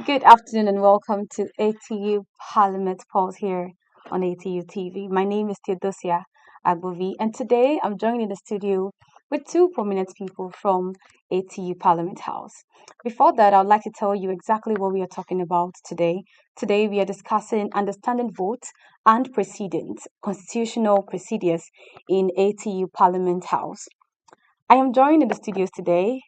Good afternoon and welcome to ATU Parliament Pulse here on ATU TV. My name is Theodosia Agbovi, and today I'm joined in the studio with two prominent people from ATU Parliament House. Before that, I'd like to tell you exactly what we are talking about today. Today, we are discussing understanding votes and precedents, constitutional procedures in ATU Parliament House. I am joined in the studios today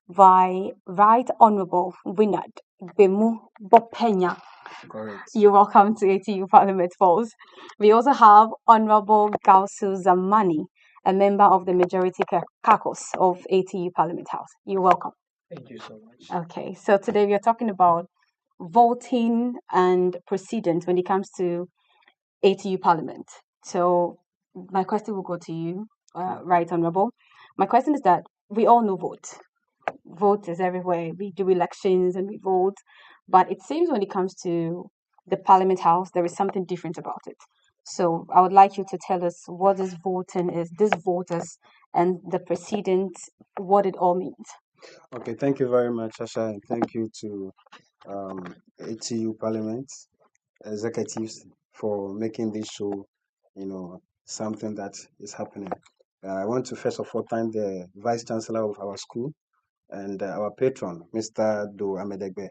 by Right Honorable Winard Bemu Bopenya. Correct. You're welcome to ATU Parliament Falls. We also have Honorable Gausu Zamani, a member of the Majority Caucus of ATU Parliament House. You're welcome. Thank you so much. Okay, so today we are talking about voting and precedents when it comes to ATU Parliament. So my question will go to you, Right Honorable. My question is that we all know vote is everywhere. We do elections and we vote. But it seems when it comes to the Parliament House, there is something different about it. So I would like you to tell us what this voting is, this voters, and the precedent, what it all means. Okay, thank you very much, Asha, and thank you to ATU Parliament executives for making this show, something that is happening. I want to first of all thank the Vice Chancellor of our school and our patron, Mr. Do Amedegbe,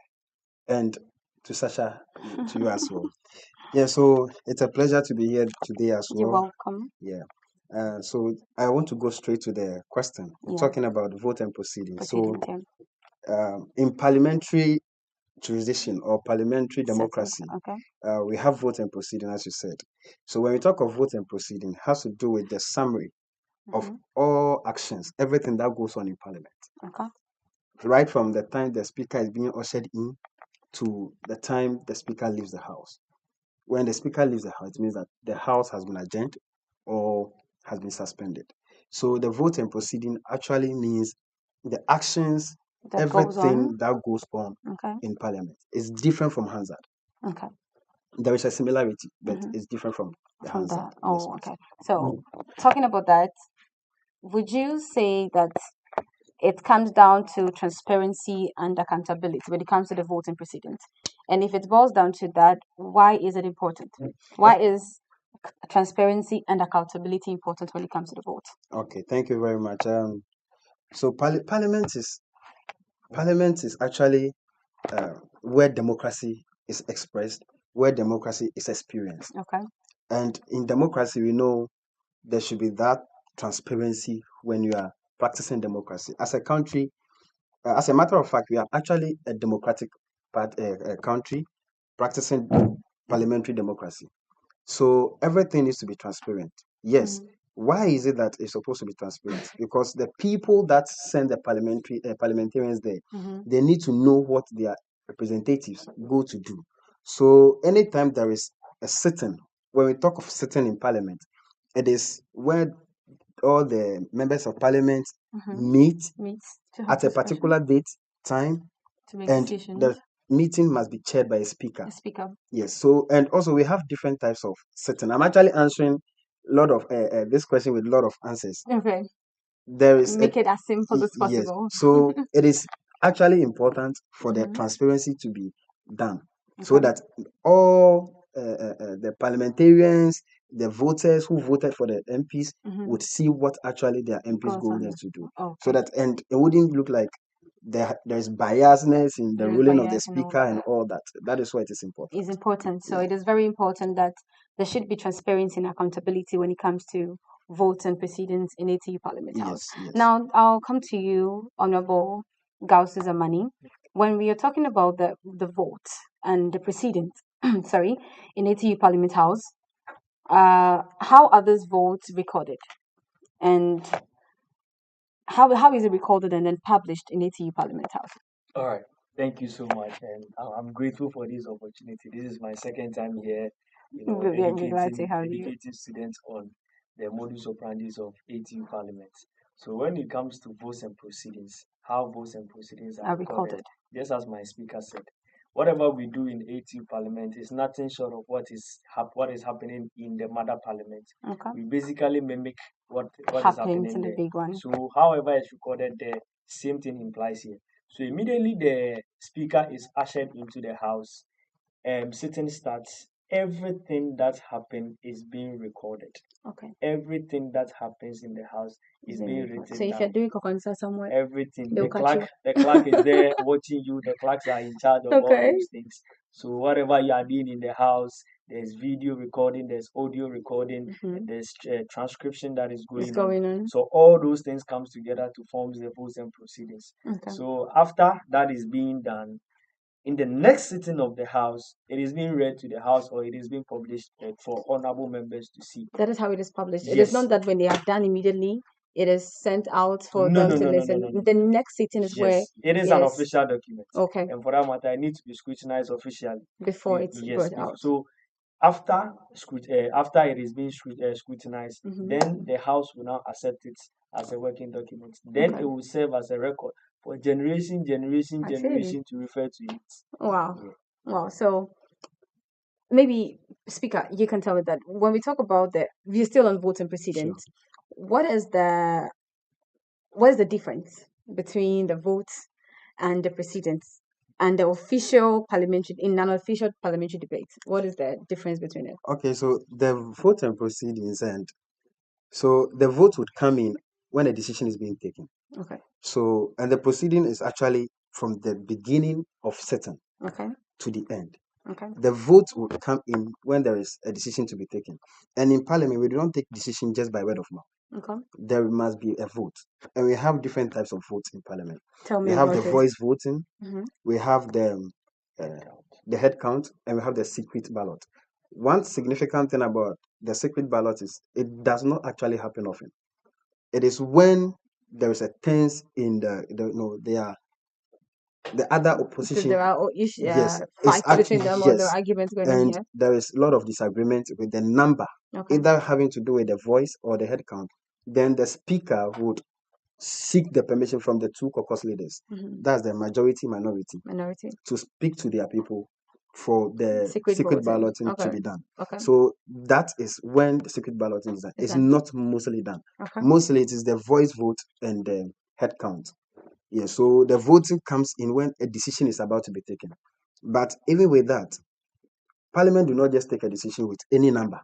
and to Sasha, to you as well. Yeah, so it's a pleasure to be here today as You're well. welcome. Yeah. So I want to go straight to the question. We're Yeah, talking about vote and proceedings. So precedent, in parliamentary jurisdiction or parliamentary setting. democracy, Okay. we have vote and proceeding, as you said. So when we talk of vote and proceeding, it has to do with the summary of Mm-hmm. all actions, everything that goes on in parliament, Okay. right from the time the speaker is being ushered in to the time the speaker leaves the house. When the speaker leaves the house, it means that the house has been adjourned or has been suspended. So the vote and proceeding actually means the actions, That goes on. everything that goes on Okay. in parliament is different from Hansard. Okay. There is a similarity, but Mm-hmm. it's different from the From Hansard. that. Yes, Oh, please. okay. So talking about that, would you say that it comes down to transparency and accountability when it comes to the voting proceedings? And if it boils down to that, why is it important? Why is transparency and accountability important when it comes to the vote? Okay, thank you very much. So parliament is actually where democracy is expressed, where democracy is experienced. Okay. And in democracy, we know there should be that transparency when you are practicing democracy. As a country, as a matter of fact, we are actually a democratic country practicing parliamentary democracy. So everything needs to be transparent. Yes. Mm-hmm. Why is it that it's supposed to be transparent? Because the people that send the parliamentarians there, Mm-hmm. they need to know what their representatives go to do. So anytime there is a sitting, when we talk of sitting in parliament, it is where all the members of parliament Mm-hmm. meet Meets to have at a discussion, particular date, time, to make and decisions. the meeting must be chaired by a speaker. A speaker. Yes. So, and also we have different types of sitting. I'm actually answering a lot of this question with a lot of answers. Okay. There is a Make it as simple as yes. possible. So it is actually important for the Mm-hmm. transparency to be done, so Okay. that all the parliamentarians, the voters who voted for the MPs Mm-hmm. would see what actually their MPs Goes go on there there. to do, so Okay. that and it wouldn't look like there's biasness in the There is ruling of the bias and all speaker that. and all that. That is why it is important. Is important. So Yeah. it is very important that there should be transparency and accountability when it comes to votes and proceedings in ATU Parliament House. Yes. Yes. Now, I'll come to you, Honorable Gausu Zamani. When we are talking about the vote and the proceedings, sorry, in ATU Parliament House, how are those votes recorded? And how is it recorded and then published in ATU Parliament House? All right. Thank you so much. And I'm grateful for this opportunity. This is my second time here, We're glad to have you. educating students on the modus operandi of 18 parliaments. So when it comes to votes and proceedings, how votes and proceedings are Are recorded, recorded. just as my speaker said, whatever we do in 18 parliament is nothing short of what is happening in the mother parliament. Okay. We basically mimic what is Happens happening in the there. big one. So however it's recorded there, same thing implies here. So immediately the speaker is ushered into the house, sitting starts. Everything that happened is being recorded. Okay. Everything that happens in the house is being So written if you're down. doing kokonsa somewhere, Everything. they'll catch you. The clerk is there watching you. The clerks are in charge of all Okay. those things. So whatever you are doing in the house, there's video recording, there's audio recording, there's transcription that is What's going on. going on? So all those things comes together to form the votes and proceedings. Okay. So after that is being done, in the next sitting of the house, it is being read to the house or it is being published for honorable members to see. That is how it is published. It Yes. is not that when they are done immediately, it is sent out for No, them no, to no, no, no, listen. no, no, The no. next sitting is where Yes, it is it an is official document. okay And for that matter, it needs to be scrutinized officially. before it's Yes. brought out. So after it is being scrutinized, Mhm. then the house will now accept it as a working document. Then Okay. it will serve as a record for generation I see. to refer to it. Wow. Yeah. Wow. So maybe, Speaker, you can tell me that when we talk about we're still on voting Sure. proceedings. What is the difference between the votes and the proceedings and the official parliamentary in an official parliamentary debate? What is the difference between it? Okay, so the vote and proceedings, and so the vote would come in when a decision is being taken. Okay. So, and the proceeding is actually from the beginning of sitting Okay. to the end. Okay. The vote would come in when there is a decision to be taken. And in parliament, we don't take decision just by word of mouth. Okay. There must be a vote. And we have different types of votes in parliament. Tell me We have about the it. voice voting, Mhm. we have the head count, and we have the secret ballot. One significant thing about the secret ballot is it does not actually happen often. It is when there is a tense in the other So opposition. there are Yes, it's fights between actually them or the yes, arguments going on and here. there is a lot of disagreement with the number, Okay. either having to do with the voice or the head count. Then the speaker would seek the permission from the two caucus leaders. Mhm. That's the majority minority Minority. to speak to their people for the Secret secret voting. balloting to Okay. be done. Okay. So that is when the secret balloting is done. Is It's done. not mostly done. Okay. Mostly it is the voice vote and the head count. Yeah, so the voting comes in when a decision is about to be taken. But even with that, Parliament do not just take a decision with any number.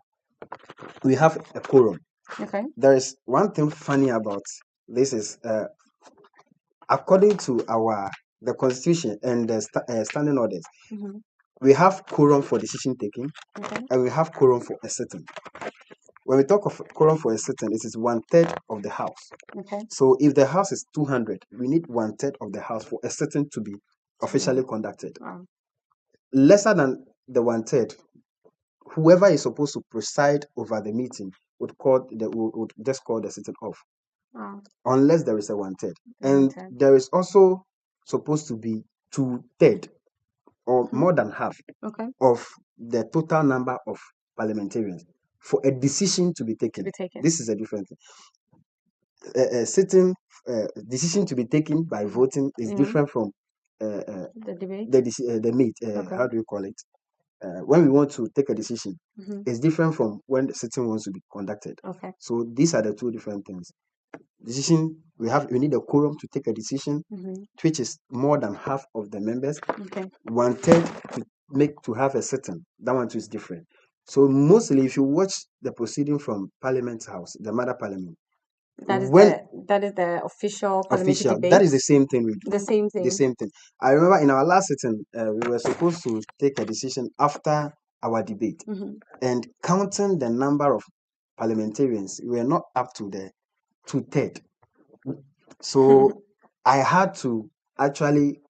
We have a quorum. Okay. There is one thing funny about this is according to the constitution and the standing orders, Mhm. we have quorum for decision taking Okay. and we have quorum for a sitting. When we talk of quorum for a sitting, it is 1/3 of the house. Okay. So if the house is 200, we need 1/3 of the house for a sitting to be officially conducted. Wow. Lesser than the 1/3, whoever is supposed to preside over the meeting would just call the sitting off, Wow. unless there is a 1/3. And 1/3. there is also supposed to be 2/3 or more than half Okay. of the total number of parliamentarians for a decision to be taken. taken. This is a different thing. A sitting decision to be taken by voting is different from The debate. the meet. Okay. How do you call it? When we want to take a decision, Mhm. it's different from when the sitting wants to be conducted. Okay. So these are the two different things. Decision we need a quorum to take a decision, Mhm. which is more than half of the members. Okay. 1/3 to have a sitting. That one too is different. So mostly, if you watch the proceeding from Parliament House, the mother Parliament, That is when the official parliamentary official, debate. that is the same thing we do. The same thing. The same thing. I remember in our last sitting, we were supposed to take a decision after our debate, Mhm. and counting the number of parliamentarians, we were not up to the 2/3. So I had to actually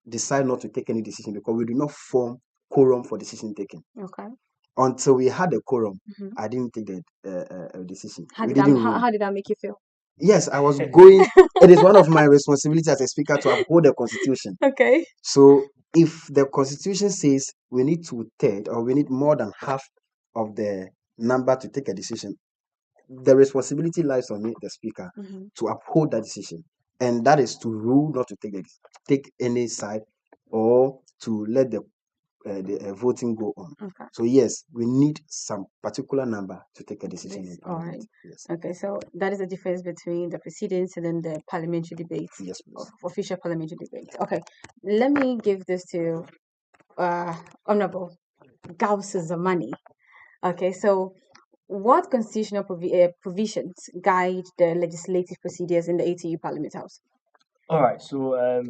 decide not to take any decision because we do not form quorum for decision taking. Okay. Until we had a quorum, Mhm. I didn't take the decision. How We did that didn't how, rule. how did that make you feel? Yes, I was going. It is one of my responsibilities as a speaker to uphold the constitution. Okay. So if the constitution says we need 2/3 or we need more than half of the number to take a decision, the responsibility lies on me, the speaker, Mhm. to uphold that decision. And that is to rule not to take any side or to let the the voting go on. Okay. So yes, we need some particular number to take a decision in This, all right. Parliament. Yes. Okay, so that is the difference between the proceedings and then the parliamentary debate, Yes, please. official parliamentary debate. Okay, let me give this to Honorable Gauss Zamani. Okay, so what constitutional provisions guide the legislative procedures in the ATU Parliament House? All right. So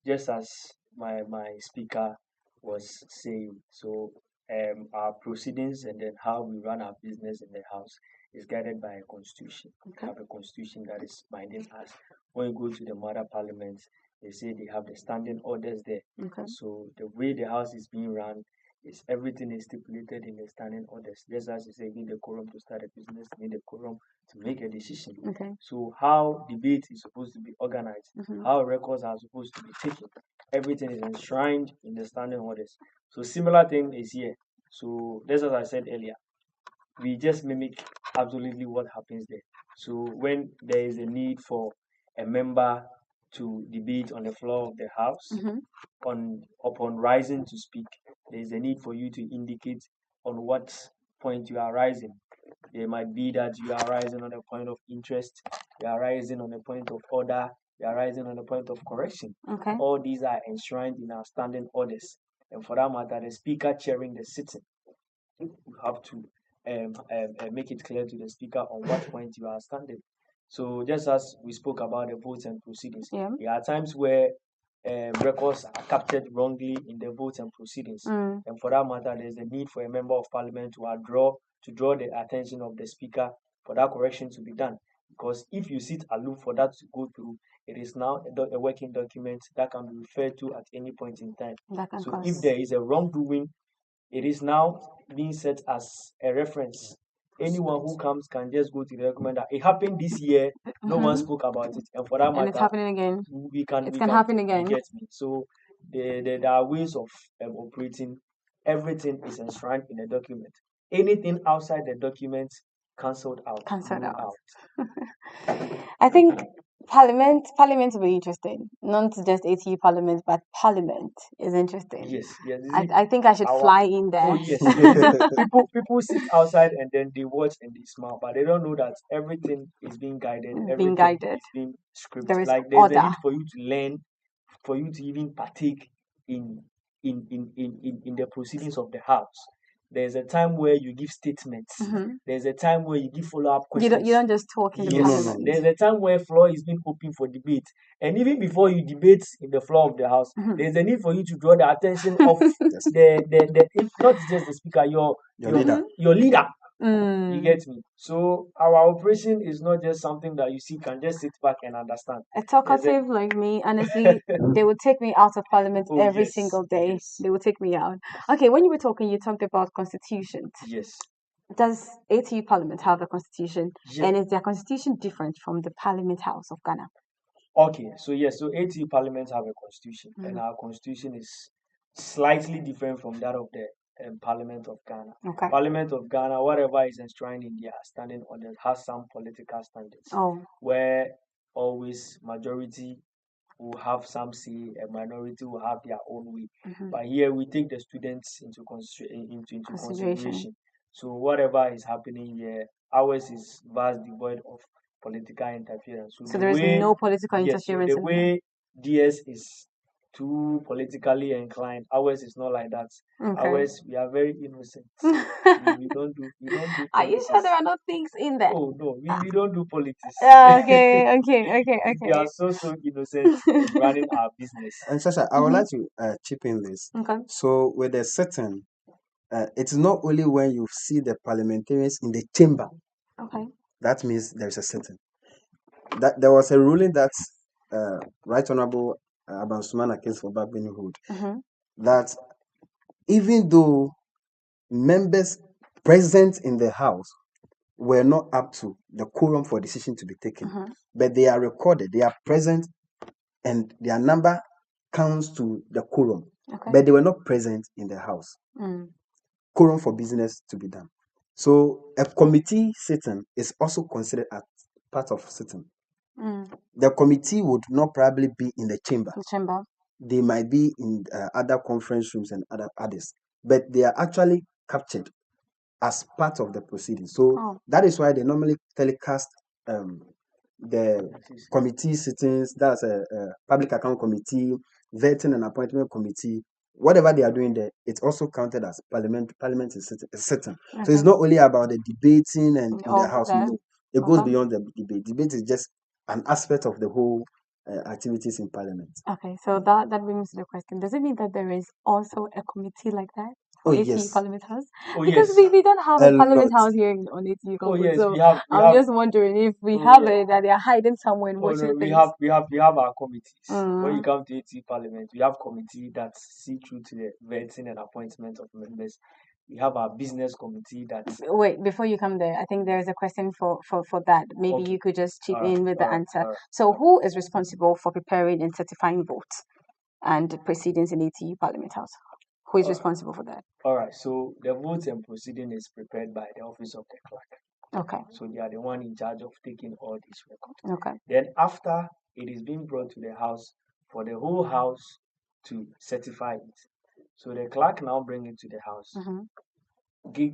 just as my speaker was saying, so our proceedings and then how we run our business in the house is guided by a constitution. We Okay. have a constitution that is binding us. When you go to the mother parliament, they say they have the standing orders there. Okay. So the way the house is being run is everything is stipulated in the standing orders. Just as you say, you need a quorum to start a business, you need a quorum to make a decision. Okay. So how debate is supposed to be organized, Mhm. how records are supposed to be taken, everything is enshrined in the standing orders. So similar thing is here. So just as I said earlier, we just mimic absolutely what happens there. So when there is a need for a member to debate on the floor of the house, Mhm. upon rising to speak, there is a need for you to indicate on what point you are rising. There might be that you are rising on a point of interest, you are rising on a point of order, you are rising on a point of correction. Okay. All these are enshrined in our standing orders. And for that matter, the speaker chairing the sitting, you have to make it clear to the speaker on what point you are standing. So just as we spoke about the votes and proceedings, Yeah. there are times where records are captured wrongly in the votes and proceedings. Mm. And for that matter, there's a need for a member of parliament to draw the attention of the speaker for that correction to be done. Because if you sit aloof for that to go through, it is now a working document that can be referred to at any point in time. That can So cause. if there is a wrongdoing, it is now being set as a reference. Anyone who comes can just go to the document that it happened this year, no one spoke about it, and for that And it's matter, happening again. we can It can happen you again. get me. So there are ways of operating. Everything is enshrined in a document. Anything outside the document cancelled out. Cancelled ruled out. I think Parliament will be interesting. Not just ATU Parliament, but Parliament is interesting. Yes, yes. I think I should fly in there. Oh yes, yes. People sit outside and then they watch and they smile, but they don't know that everything is being guided, Being everything guided. is being scripted. There is Like there's a order. need for you to learn, for you to even partake in the proceedings of the house. There's a time where you give statements. Mhm. There's a time where you give follow-up You questions. don't just talk in the Yes, No, no, Parliament. no. there's a time where floor is being open for debate, and even before you debate in the floor of the house, Mhm. there's a need for you to draw the attention of Yes. not just the speaker, your leader. your leader. You Mm. get me? So our operation is not just something that you see can just sit back and understand. A There's a talkative like me, honestly, they would take me out of Parliament oh every yes, single day. yes, They would take me out. Okay, when you were talking, you talked about constitutions. yes, Does ATU Parliament have a constitution? yeah. And is their constitution different from the Parliament House of Ghana? Okay, so yes, so 80 parliaments have a constitution, and Mm. our constitution is slightly different from that of the Parliament of Ghana. Okay. Parliament of Ghana, whatever is enshrined in their standing orders, has some political standards Oh, where always majority will have some say, a minority will have their own way. mhm. But here we take the students into Consideration. consideration. So whatever is happening here, ours is vast devoid of political interference. So So the there is way no political yes, so interference the in here. way DS is too politically inclined, ours is not like that. Okay. Ours we are very innocent. We don't do Are you politics. sure there are no things in there? Oh no, we don't do politics. Okay, okay. We are so innocent in running our business. And Sasha, I would like to chip in this. Okay. So with the sitting, it's not only when you see the parliamentarians in the chamber. Okay. That means there's a sitting. That there was a ruling that Right Honorable Abansumana case for Babinhood Mhm. that even though members present in the house were not up to the quorum for decision to be taken, Mhm. but they are recorded, they are present, and their number counts to the quorum, Okay. but they were not present in the house. Mm. Quorum for business to be done. So a committee sitting is also considered as part of sitting. Mm. The committee would not probably be in the chamber, The chamber. they might be in other conference rooms and others, but they are actually captured as part of the proceedings. So Oh, that is why they normally telecast the committee sittings. That's a public account committee, vetting and appointment committee. Whatever they are doing there, it's also counted as parliament. Parliament is sitting. So it's okay. not only about the debating and in the All house. that. No, it goes Okay. beyond the debate. Debate is just an aspect of the whole activities in parliament. Okay, so that brings me to the question. Does it mean that there is also a committee like that Oh for ATU yes, Parliament House? Oh Because yes. we don't have a a Parliament lot. House here on ATU Oh campus. yes. So We I'm have. just wondering if we Oh have yeah. it, that they are hiding somewhere and Oh no, watching things. we have our committees. When you Mm. come to AT Parliament, we have committee that see through to the vetting and appointment of members. We have our business committee that Wait, before you come there, I think there is a question for that. Maybe okay. you could just chip All right, in with all the right, answer. all right. So, Okay. who is responsible for preparing and certifying votes and proceedings in ATU Parliament House? Who is All right. responsible for that? All right. So the votes and proceeding is prepared by the office of the clerk. Okay, So they are the one in charge of taking all these records. okay. Then after it is being brought to the house for the whole house to certify it. So the clerk now bring it to the house, Mm-hmm.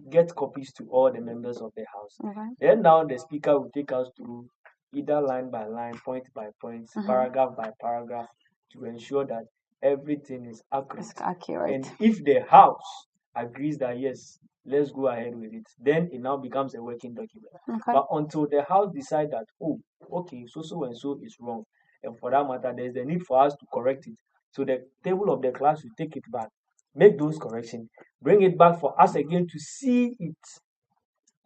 get copies to all the members of the house. Okay. Then now the speaker will take us through either line by line, point by point, Mm-hmm. paragraph by paragraph to ensure that everything is accurate. It's accurate. And if the house agrees that yes, let's go ahead with it, then it now becomes a working document. Okay. But until the house decide that, oh, okay, so and so is wrong, and for that matter, there's the need for us to correct it. So the table of the class will take it back, make those corrections, bring it back for us again to see it.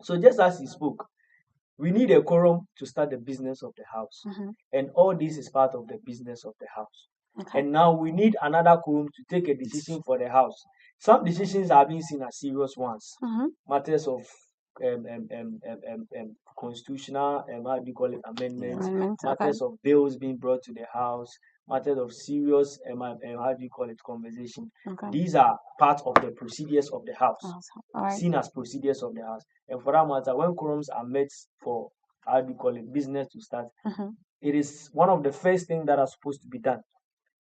So just as he spoke, we need a quorum to start the business of the house. Mm-hmm. And all this is part of the business of the house. Okay. And now we need another quorum to take a decision for the house. Some decisions are being seen as serious ones, Mm-hmm. matters of constitutional, how do you call it, amendments, Amendment. Okay. matters of bills being brought to the house, matters of serious, how do you call it, conversation. Okay. These are part of the procedures of the house, Awesome. All right. seen as procedures of the house. And for that matter, when quorums are met for, how do you call it, business to start, Mm-hmm. it is one of the first things that are supposed to be done.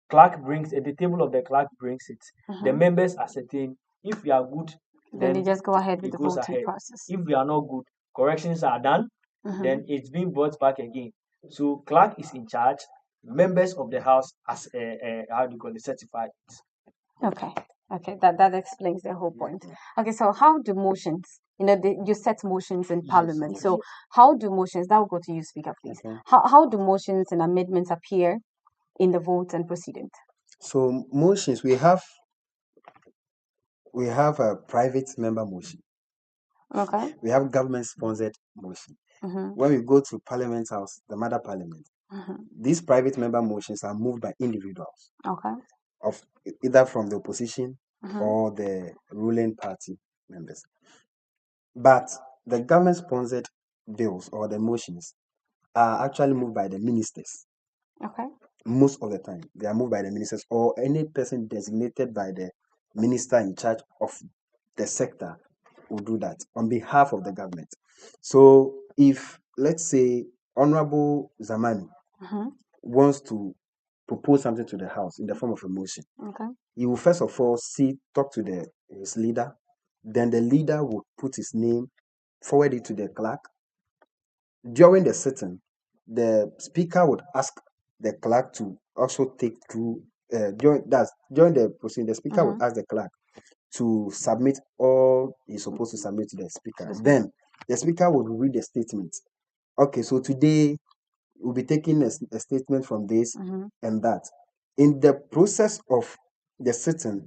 Clerk brings it, the table of the clerk brings it. The Mm-hmm. members ascertain. If we are good, Then they then just go ahead with it the goes voting ahead. process. If we are not good, corrections are done, Mm-hmm. then it's being brought back again. So clerk is in charge. Members of the house as how do you call it, certified. Okay. Okay. That explains the whole point. Okay. So how do motions? You set motions in Parliament. yes, So yes. how do motions? That will go to you, Speaker, please. Okay. How do motions and amendments appear in the votes and proceedings? So motions, we have a private member motion. Okay. We have government sponsored motion. Mm-hmm. When we go to Parliament House, the mother parliament, Mm-hmm. these private member motions are moved by individuals Okay. of either from the opposition Mm-hmm. or the ruling party members. But the government sponsored bills or the motions are actually moved by the ministers. Okay. Most of the time, they are moved by the ministers or any person designated by the minister in charge of the sector will do that on behalf of the government. So if, let's say, Honorable Zamani Mm-hmm. wants to propose something to the House in the form of a motion, Okay. he will first of all talk to his leader. Then the leader will put his name, forward it to the clerk. During the sitting, the speaker would ask the clerk to also take through during the proceeding, the speaker would Mm-hmm. ask the clerk to submit all he's supposed to submit to the speaker. To the speaker. Then the speaker would read the statement. Okay, so today we'll be taking a statement from this Mm-hmm. and that. In the process of the sitting,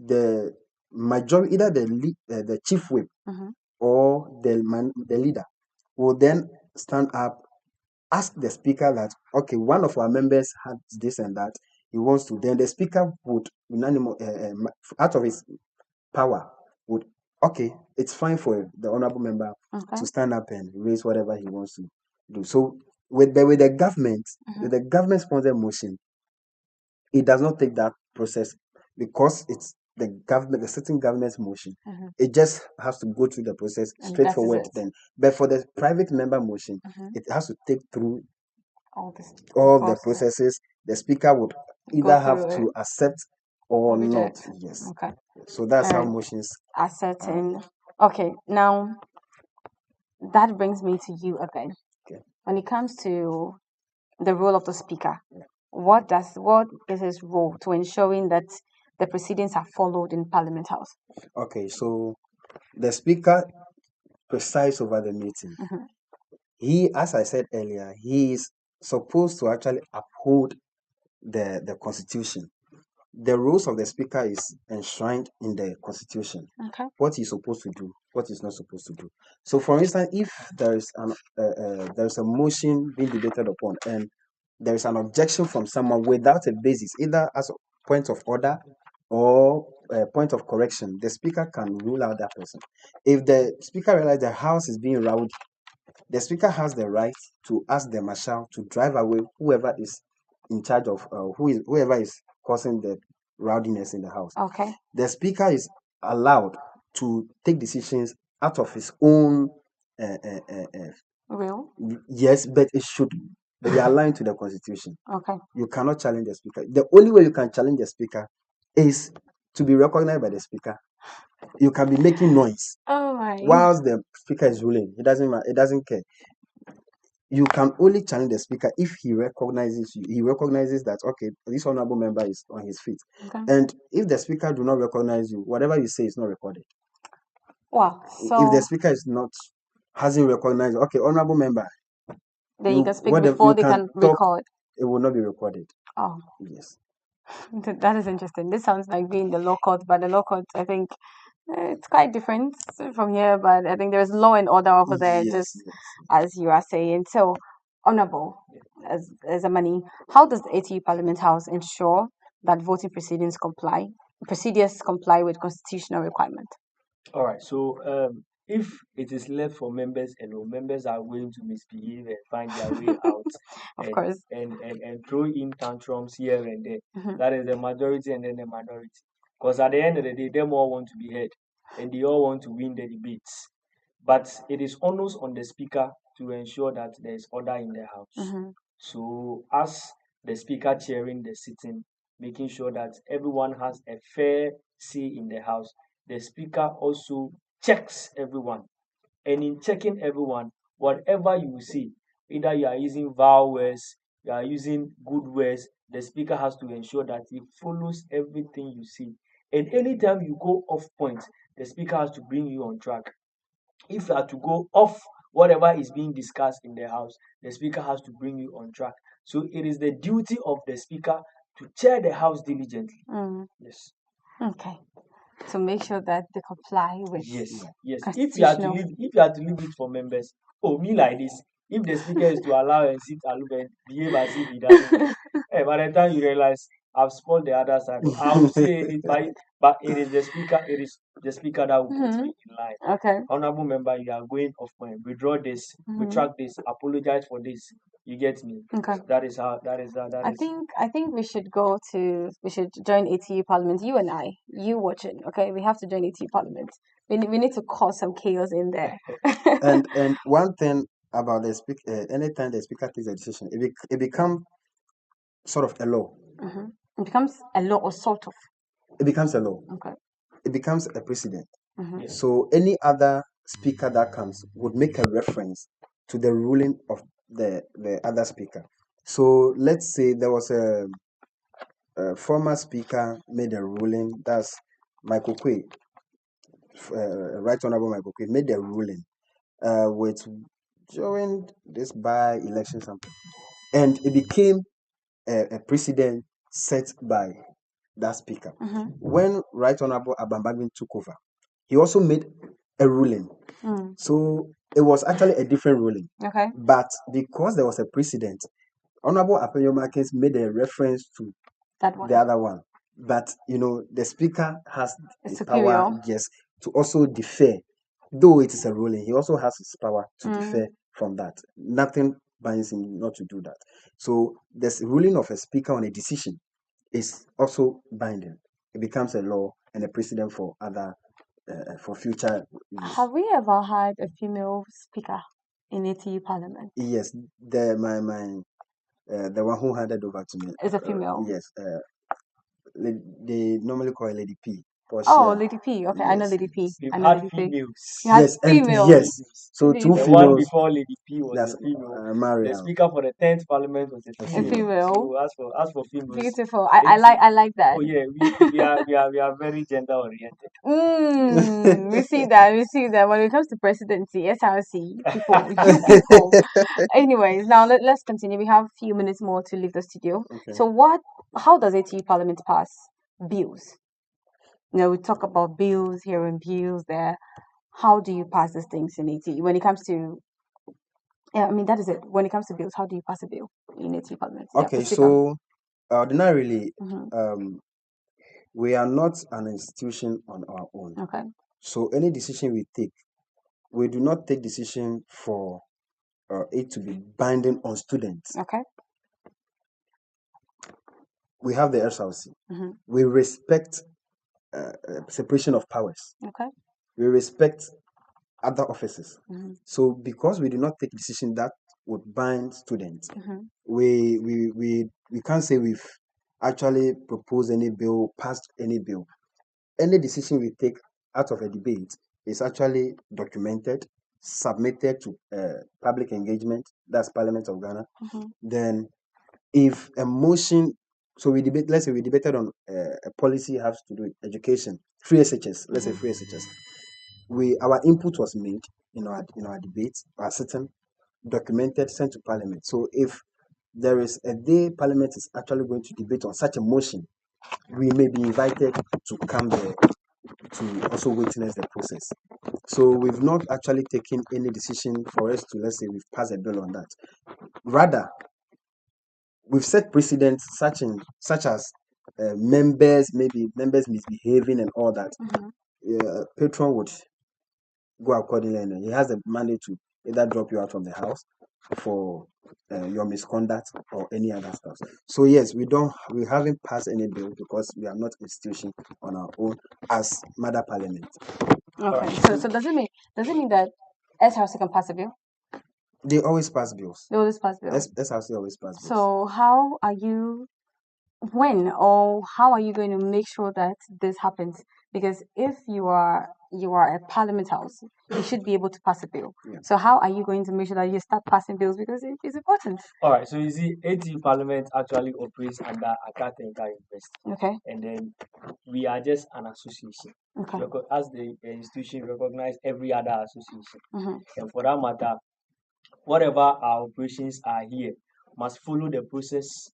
the majority, either the chief whip Mm-hmm. or the leader, will then stand up, ask the speaker that, okay, one of our members had this and that. He wants to. Then the speaker would, out of his power, would, okay, it's fine for the honorable member Okay. to stand up and raise whatever he wants to do. So with the government, Mm-hmm. with the government sponsored motion, it does not take that process because it's the government, the sitting government's motion. Mm-hmm. It just has to go through the process And that is straightforward it. then. But for the private member motion, Mm-hmm. it has to take through All this all the process. processes. The speaker would either have to accept or not. Yes. Okay. So that's how Alright. motions Are certain. Okay. Now that brings me to you again. Okay. When it comes to the role of the speaker, what is his role to ensuring that the proceedings are followed in Parliament House? Okay, so the speaker presides over the meeting. Mm-hmm. He, as I said earlier, he is supposed to actually uphold the constitution. The rules of the speaker is enshrined in the constitution. Okay. What he's supposed to do, what he's not supposed to do. So, for instance, if there is a motion being debated upon and there is an objection from someone without a basis, either as a point of order or a point of correction, the speaker can rule out that person. If the speaker realizes the house is being rowdy, the speaker has the right to ask the marshal to drive away whoever is in charge of whoever is causing the rowdiness in the house. Okay. The speaker is allowed to take decisions out of his own Will. yes, but it should be aligned to the constitution. Okay. You cannot challenge the speaker. The only way you can challenge the speaker is to be recognized by the speaker. You can be making noise Oh my. whilst the speaker is ruling. It doesn't care. You can only challenge the speaker if he recognizes you. He recognizes that, okay, this honorable member is on his feet. Okay. And if the speaker do not recognize you, whatever you say is not recorded. Wow. If So the speaker hasn't recognized, okay, honorable member, then you can speak whatever before you they can can talk, record. it will not be recorded. Oh, Yes. that is interesting. This sounds like being the law court, but the law court, I think, it's quite different from here. But I think there's law and order over there, just Yes. as you are saying. So, honorable, as a money, how does the ATU Parliament House ensure that voting procedures comply with constitutional requirement? All right. So if it is left for members alone, members are going to misbehave and find their way out Of and course. and throw in tantrums here and there. Mhm. That is the majority and then the minority. Because at the end of the day, them all want to be heard and they all want to win the debates. But it is onus on the speaker to ensure that there is order in the house. Mhm. So as the speaker chairing the sitting, making sure that everyone has a fair say in the house, the speaker also checks everyone. And in checking everyone, whatever you see, either you are using vowel words, you are using good words, the speaker has to ensure that he follows everything you see. And anytime you go off point, the speaker has to bring you on track. If you are to go off whatever is being discussed in the house, the speaker has to bring you on track. So it is the duty of the speaker to chair the house diligently. Mm. Yes. Okay. To make sure that they comply with Yes. constitutional. If you are to leave it for members, oh me like this. If the speaker is to allow and sit aloof and behave as if he doesn't care, by the time you realize I've spoiled the other side, I will say it, but it is the speaker. It is the speaker that will put Mhm. me in line. Okay. Honorable member, you are going off point. Withdraw this, Mhm. retract this, apologize for this. You get me? Okay. That is how. That is that. That I is. think I think we should join ATU Parliament. You and I, you watching, okay? We have to join ATU Parliament. We need to cause some chaos in there. And one thing about the speaker, anytime the speaker takes a decision, it becomes sort of a law. Mhm. It becomes a law or sort of. It becomes a law. Okay. It becomes a precedent. Mhm. Yes. So any other speaker that comes would make a reference to the ruling of the other speaker. So let's say there was a former speaker made a ruling. That's Michael Quay, Right Honorable Michael Quay made a ruling with during this by-election something, and it became a precedent set by that speaker. Mhm. When Right Honorable Abambagin took over, he also made a ruling. Mm. So it was actually a different ruling. Okay. But because there was a precedent, Honorable Apenyo Markins made a reference to That one. the other one. But the speaker has It's the power, superior. yes, to also defer. Though it is a ruling, he also has his power to Mm. defer from that. Nothing binds him not to do that. So this ruling of a speaker on a decision is also binding. It becomes a law and a precedent for other for future use. Have we ever had a female speaker in ATU Parliament? Yes, the the one who handed over to me. Is a female. Yes. They normally call her Lady P. Oh, Portia. Lady P. Okay, I know Yes. Lady P. We've I know had Lady P. females. You had Yes, and females. yes. So Lady two The P. one females. before Lady P was That's a female. The Mariam. speaker for the 10th Parliament was a A A female. female. female. So as for females, Beautiful. I like that. oh yeah, we are very gender oriented. We see that. We see that when it comes to presidency, SRC people, you people. Anyways, now let's continue. We have a few minutes more to leave the studio. Okay. So how does ATU Parliament pass bills? We talk about bills here and bills there. How do you pass these things in ATU when it comes to, yeah, I mean, that is it. When it comes to bills, how do you pass a bill in ATU Parliament? Yeah, Okay, the speaker. so ordinarily, Mhm. we are not an institution on our own. Okay. So any decision we take, we do not take decision for it to be binding on students. Okay. We have the SRC. Mhm. We respect separation of powers. Okay. We respect other offices. Mhm. So because we do not take decision that would bind students, Mhm. we can't say we've actually proposed any bill, passed any bill. Any decision we take out of a debate is actually documented, submitted to public engagement, that's Parliament of Ghana. Mhm. Then if a motion, so we debate, let's say we debated on a policy has to do with education, free SHS, let's say free SHS. Our input was made in our debate, our sitting, documented, sent to Parliament. So if there is a day Parliament is actually going to debate on such a motion, we may be invited to come there to also witness the process. So we've not actually taken any decision for us to, let's say, we've passed a bill on that. Rather, we've set precedents such as members misbehaving and all that. Patron would go accordingly, and he has the mandate to either drop you out from the house for your misconduct or any other stuff. So yes, we haven't passed any bill because we are not institution on our own as Mother Parliament. Okay. So does it mean that SRC can pass a bill? They always pass bills. They always pass bills. SRC always pass bills. So how are you going to make sure that this happens? Because if you are a parliament house, you should be able to pass a bill. Yeah. So how are you going to make sure that you start passing bills, because it's important? All right, so you see, ATU Parliament actually operates under Accra University. Okay. And then we are just an association. Okay. As the institution recognize every other association. Mhm. And for that matter, whatever our operations are here must follow the process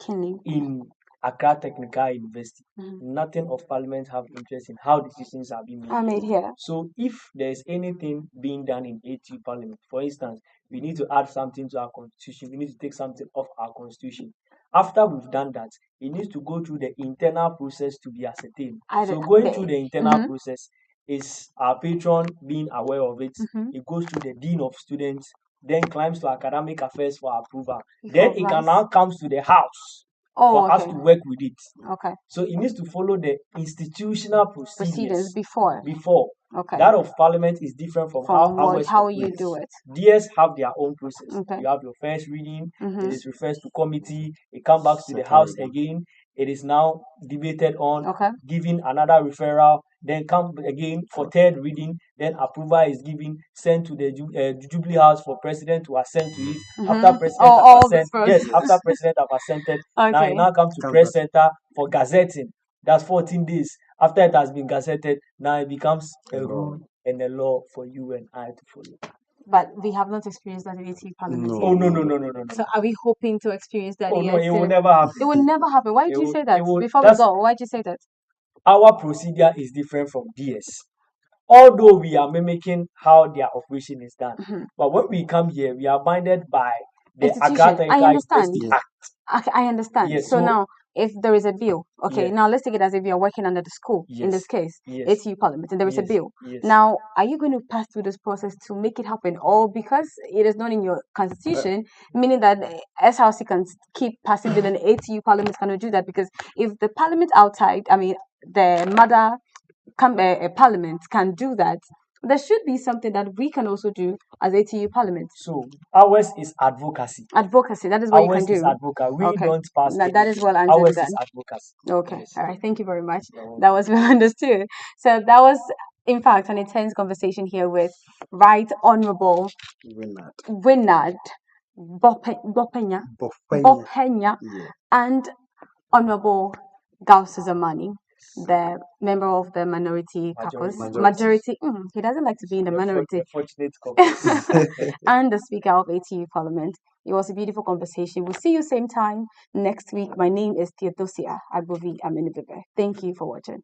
in Accra Technical University. Nothing of Parliament have interest in how decisions are being made here. So if there's anything being done in ATU Parliament, for instance, we need to add something to our constitution, we need to take something off our constitution. After we've done that, it needs to go through the internal process to be ascertained. So going through the internal process is our patron being aware of it. It goes to the dean of students, then climbs to academic affairs for approval. Then it can now comes to the house for us to work with it. Okay. So it needs to follow the institutional procedures before. Okay. That of Parliament is different from how you do it. DS have their own process. Okay. You have your first reading, it is referred to committee, it comes back to the house again, it is now debated on, given another referral, then come again for third reading, then approval is given, sent to the Jubilee House for President to assent to it. After President have assented, now it now comes to Press Center for gazetting. That's 14 days. After it has been gazetted, now it becomes a rule and a law for you and I to follow. But we have not experienced that in ATU Parliament. Oh no. So are we hoping to experience that? Oh no, it will never happen. It will never happen. Why did you say that? Before we go, why did you say that? Our procedure is different from DS. Although we are mimicking how their operation is done. But when we come here, we are binded by the Accra I understand. Act. I understand. Yes, so now, if there is a bill, now let's take it as if you are working under the school, in this case, ATU Parliament, and there is a bill. Now, are you going to pass through this process to make it happen? Or because it is not in your constitution, meaning that SRC can keep passing bill and ATU Parliament cannot do that? Because if the Parliament outside, the mother Parliament can do that, there should be something that we can also do as ATU Parliament. So ours is advocacy. Advocacy, that is what you Ours can is do. advocacy. We Okay. don't pass That is anything. well answered Ours then. is advocacy. Okay. Yes. All right. Thank you very much. You're welcome. That was well understood. So that was, in fact, an intense conversation here with Right Honorable Winard. Winard Bopenya Bofenya. Yeah. and Honorable Gausu Zamani, the member of the minority caucus. Majority. He doesn't like to be in the minority. Fortunate caucus. And the Speaker of ATU Parliament. It was a beautiful conversation. We'll see you same time next week. My name is Theodosia Agbovi Aminibebe. Thank you for watching.